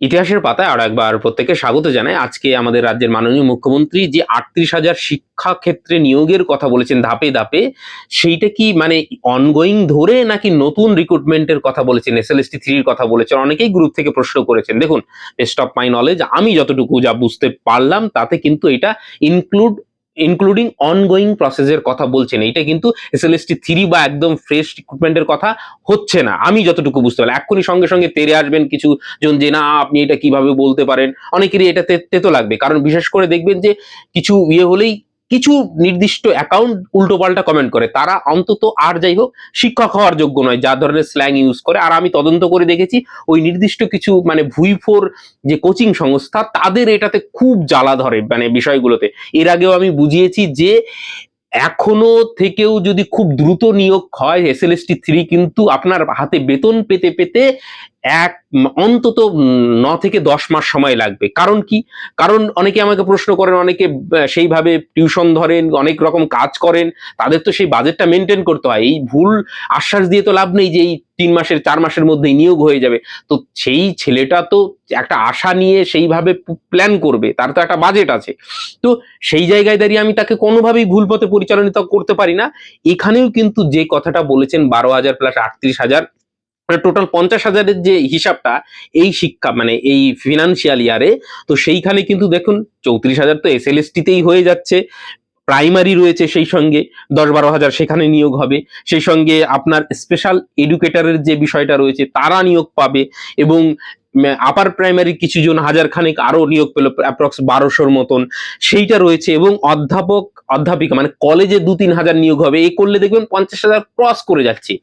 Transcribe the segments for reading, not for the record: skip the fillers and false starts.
ইতিহাসের পাতায় আরো একবার প্রত্যেককে স্বাগত জানাই। আজকে আমাদের রাজ্যের মাননীয় মুখ্যমন্ত্রী যে ৩৮,০০০ শিক্ষা ক্ষেত্রে নিয়োগের কথা বলেছেন ধাপে ধাপে, সেইটা কি মানে অনগোয়িং ধরে নাকি নতুন রিক্রুটমেন্টের কথা বলেছেন, এসএলএসটি 3 এর কথা বলেছেন? অনেকেই গ্রুপ থেকে প্রশ্ন করেছেন। দেখুন, বেস্ট অফ মাই নলেজ আমি যতটুকু যা বুঝতে পারলাম তাতে কিন্তু এটা ইনক্লুডিং অনগোয়িং প্রসেসের কথা বলছেন। এইটা কিন্তু এসএলএসটি 3 বা একদম ফ্রেশ রিক্রুটমেন্টের কথা হচ্ছে না, আমি যতটুকু বুঝতে পারলাম। এক্ষুনি সঙ্গে সঙ্গে তেড়ে আসবেন কিছু জন যে না আপনি এটা কিভাবে বলতে পারেন, অনেকেরই এটা তেতো লাগবে। কারণ বিশেষ করে দেখবেন যে কিছু হলেই কিছু নির্দিষ্ট অ্যাকাউন্ট উল্টো পাল্টা কমেন্ট করে, তারা অন্তত আর যাই হোক শিক্ষক হওয়ার যোগ্য নয় যা ধরনের স্ল্যাং ইউজ করে। আর আমি তদন্ত করে দেখেছি ওই নির্দিষ্ট কিছু মানে ভুইফোর যে কোচিং সংস্থা তাদের এটাতে খুব জ্বালা ধরে মানে বিষয়গুলোতে। এর আগেও আমি বুঝিয়েছি যে এখনো থেকেও যদি খুব দ্রুত নিয়োগ হয় এসএলএসটি 3 কিন্তু আপনার হাতে বেতন পেতে পেতে অন্তত 9 থেকে 10 মাস সময় লাগবে। কারণ কি? কারণ অনেকে আমাকে প্রশ্ন করেন, অনেকে সেইভাবে টিউশন ধরেন, অনেক রকম কাজ করেন, তাদের তো সেই বাজেটটা মেনটেন করতে হয়। এই ভুল আশ্বাস দিয়ে তো লাভ নেই যে এই 3 মাসের 4 মাসের মধ্যেই নিয়োগ হয়ে যাবে। তো সেই ছেলেটা তো একটা আশা নিয়ে সেইভাবে প্ল্যান করবে, তার তো একটা বাজেট আছে। তো সেই জায়গায় দাঁড়িয়ে আমি তাকে কোনোভাবেই ভুল পথে পরিচালনা করতে পারি না। এখানেও কিন্তু যে কথাটা বলেছেন 12,000 প্লাস 38,000 মানে টোটাল 50,000-এর যে হিসাবটা এই শিক্ষা মানে এই ফিনান্সিয়াল ইয়ারে, তো সেইখানে কিন্তু দেখুন 34,000 তো এসএলএসটিতেই হয়ে যাচ্ছে। প্রাইমারি রয়েছে, সেই সঙ্গে 10-12 হাজার সেখানে নিয়োগ হবে। সেই সঙ্গে আপনার স্পেশাল এডুকেটরের যে বিষয়টা রয়েছে তারা নিয়োগ পাবে, এবং আপার প্রাইমারি কিছু জন হাজার খানেক আরো নিয়োগ পেল, অ্যাপ্রক্স 1200-র মতন সেইটা রয়েছে। এবং অধ্যাপক অধ্যাপিকা মানে কলেজে 2-3 হাজার নিয়োগ হবে। এই করলে দেখবেন 50,000 ক্রস করে যাচ্ছে।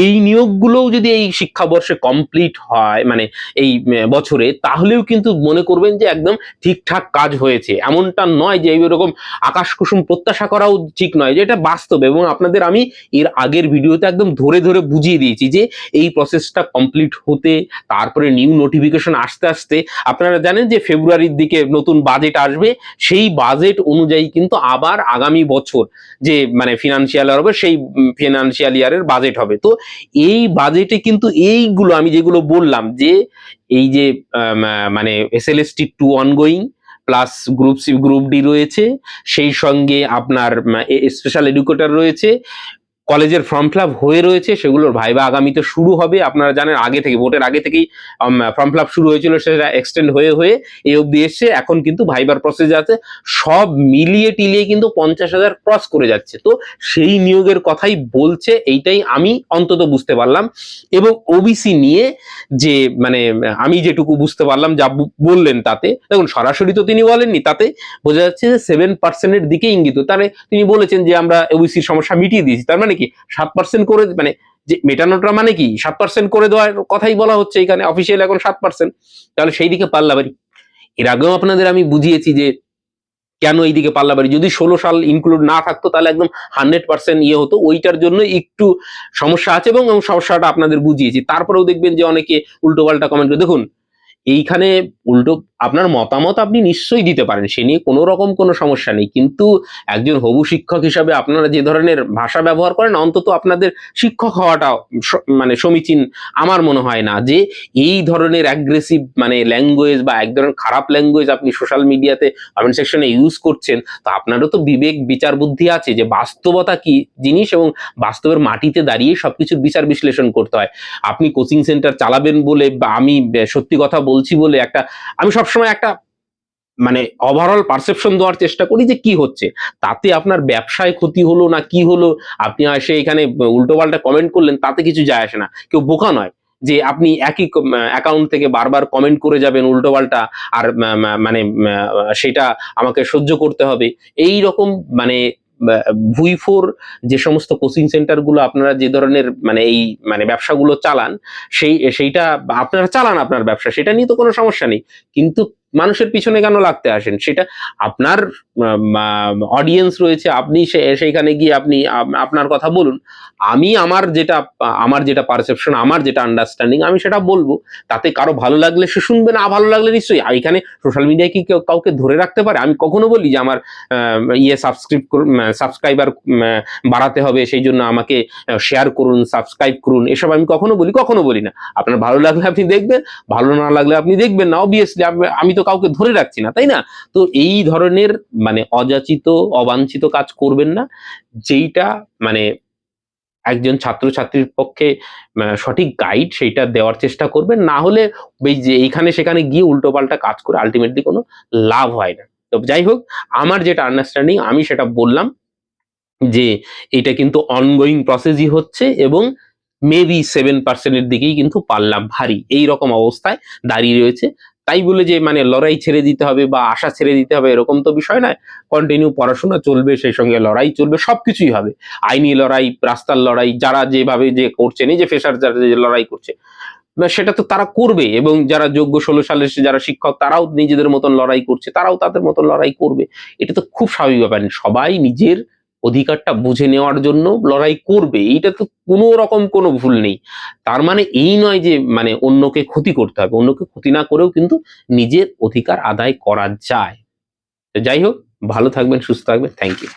এই নিয়োগগুলোও যদি এই শিক্ষাবর্ষে কমপ্লিট হয় মানে এই বছরে, তাহলেও কিন্তু মনে করবেন যে একদম ঠিকঠাক কাজ হয়েছে। এমনটা নয় যে এইরকম আকাশ কুসুম প্রত্যাশা করাও ঠিক নয়, যে এটা বাস্তব। এবং আপনাদের আমি এর আগের ভিডিওতে একদম ধরে ধরে বুঝিয়ে দিয়েছি যে এই প্রসেসটা কমপ্লিট হতে, তারপরে নিউ নোটিফিকেশন আসতে আসতে আপনারা জানেন যে ফেব্রুয়ারির দিকে নতুন বাজেট আসবে। সেই বাজেট অনুযায়ী কিন্তু আবার আগামী বছর যে মানে ফিনান্সিয়াল ইয়ার হবে সেই ফিনান্সিয়াল ইয়ারের বাজেট হবে। তো এই বাজেটে কিন্তু এইগুলো আমি যেগুলো বললাম যে এই যে মানে SLST 2 ongoing plus group C group D রয়েছে, সেই সঙ্গে আপনার স্পেশাল এডুকেটর রয়েছে, কলেজের ফর্ম ফিল আপ হয়ে রয়েছে, সেগুলোর ভাইবা আগামীতে শুরু হবে। আপনারা জানেন আগে থেকে ভোটের আগে থেকেই ফর্ম ফিল আপ শুরু হয়েছিল, সেটা এক্সটেন্ড হয়ে হয়ে এই অবধি এসছে। এখন কিন্তু ভাইবার প্রসেস আছে, সব মিলিয়ে টিলিয়ে কিন্তু 50,000 ক্রস করে যাচ্ছে। তো সেই নিয়োগের কথাই বলছে, এইটাই আমি অন্তত বুঝতে পারলাম। এবং ওবিসি নিয়ে যে মানে আমি যেটুকু বুঝতে পারলাম যা বললেন তাতে দেখুন, সরাসরি তো তিনি বলেননি, তাতে বোঝা যাচ্ছে যে 7%-এর দিকে ইঙ্গিত। তাহলে তিনি বলেছেন যে আমরা ওবিসির সমস্যা মিটিয়ে দিয়েছি, তার মানে কি 7% করে মানে যে মেটানোটা মানে কি 7% করে দেওয়ার কথাই বলা হচ্ছে এখানে, অফিসিয়াল এখন 7%। তাহলে সেই দিকে পাল্লাবাড়ি। এর আগেও আপনাদের আমি বুঝিয়েছি যে কেন এইদিকে পাল্লাবাড়ি। যদি 16 সাল ইনক্লুড না থাকতো তাহলে একদম 100% ইয়ে হতো। ওইটার জন্য একটু সমস্যা আছে এবং সমস্যাটা আপনাদের বুঝিয়েছি। তারপরেও দেখবেন যে অনেকে উল্টো পাল্টা কমেন্ট করে। দেখুন, এইখানে উল্টো আপনার মতামত আপনি নিশ্চয়ই দিতে পারেন, সে নিয়ে কোনো রকম কোনো সমস্যা নেই। কিন্তু একজন হবু শিক্ষক হিসাবে আপনারা যে ধরনের ভাষা ব্যবহার করেন, অন্তত আপনাদের শিক্ষক হওয়াটা মানে সমীচীন আমার মনে হয় না। যে এই ধরনের অ্যাগ্রেসিভ মানে ল্যাঙ্গুয়েজ বা এক ধরনের খারাপ ল্যাঙ্গুয়েজ আপনি সোশ্যাল মিডিয়াতে কমেন্ট সেকশনে ইউজ করছেন, তো আপনারও তো বিবেক বিচার বুদ্ধি আছে যে বাস্তবতা কি জিনিস এবং বাস্তবের মাটিতে দাঁড়িয়ে সবকিছুর বিচার বিশ্লেষণ করতে হয়। আপনি কোচিং সেন্টার চালাবেন বলে বা আমি সত্যি কথা বলছি বলে একটা আমি সবসময় একটা মানে ওভারঅল পারসেপশন দেওয়ার চেষ্টা করি যে কি হচ্ছে, তাতে আপনার ব্যবসায় ক্ষতি হলো না কি হলো, আপনি এসে এখানে উল্টোপাল্টা কমেন্ট করলেন, তাতে কিছু যায় আসে না। কেউ বোকা নয় যে আপনি একই অ্যাকাউন্ট থেকে বারবার কমেন্ট করে যাবেন উল্টোপাল্টা, আর মানে সেটা আমাকে সহ্য করতে হবে এই রকম মানে ভুইফোর যে সমস্ত কোচিং সেন্টার গুলো আপনারা যে ধরনের মানে এই মানে ব্যবসাগুলো চালান, সেইটা আপনারা চালান আপনার ব্যবসা, সেটা নিয়ে তো কোনো সমস্যা নেই। কিন্তু মানুষের পিছনে কেন লাগতে আসেন? সেটা আপনার অডিয়েন্স রয়েছে, আপনি সেইখানে গিয়ে আপনি আপনার কথা বলুন। আমি আমার যেটা পারসেপশন, আমার যেটা আন্ডারস্ট্যান্ডিং আমি সেটা বলবো। তাতে কারো ভালো লাগলে সে শুনবে, না ভালো লাগলে নিশ্চয়ই। এখানে সোশ্যাল মিডিয়ায় কি কেউ কাউকে ধরে রাখতে পারে? আমি কখনো বলি যে আমার সাবস্ক্রাইবার বাড়াতে হবে, সেই জন্য আমাকে শেয়ার করুন, সাবস্ক্রাইব করুন, এসব আমি কখনো বলি? কখনো বলি না। আপনার ভালো লাগলে আপনি দেখবেন, ভালো না লাগলে আপনি দেখবেন না। অবভিয়াসলি আমি তো কাউকে ধরে রাখছি না, তাই না? তো এই ধরনের মানে অযাচিত, অবাঞ্ছিত কাজ করবেন না। যেইটা মানে একজন ছাত্রছাত্রীর পক্ষে সঠিক গাইড, সেইটা দেওয়ার চেষ্টা করবেন। না হলে এই যে এইখানে সেখানে গিয়ে উল্টোপাল্টা কাজ করে আলটিমেটলি কোনো লাভ হয় না। তো যাই হোক, আমার যেটা আন্ডারস্ট্যান্ডিং আমি সেটা বললাম যে এটা কিন্তু অনগোয়িং প্রসেসই হচ্ছে, এবং মেবি 7% এর দিকেই কিন্তু পাল্লা ভারী, এইরকম অবস্থায় দাঁড়িয়ে রয়েছে। তাই বলে যে মানে লড়াই ছেড়ে দিতে হবে বা আশা ছেড়ে দিতে হবে, এরকম তো বিষয় নয়। কন্টিনিউ পড়াশোনা চলবে, সেই সঙ্গে লড়াই চলবে, সবকিছুই হবে। আইনি লড়াই, রাস্তার লড়াই, যারা যেভাবে যে করছেন, এই যে ফেসার যারা যে লড়াই করছে, সেটা তো তারা করবে। এবং যারা যোগ্য 16 সালের যারা শিক্ষক, তারাও নিজেদের মতন লড়াই করছে, তারাও তাদের মতন লড়াই করবে। এটা তো খুব স্বাভাবিক ব্যাপার। সবাই নিজের অধিকারটা বুঝে নেওয়ার জন্য লড়াই করবে, এইটা তো কোনো রকম কোনো ভুল নেই। তার মানে এই নয় যে মানে অন্যকে ক্ষতি করতে হবে। অন্যকে ক্ষতি না করেও কিন্তু নিজের অধিকার আদায় করা যায়। তো যাই হোক, ভালো থাকবেন, সুস্থ থাকবেন। Thank you.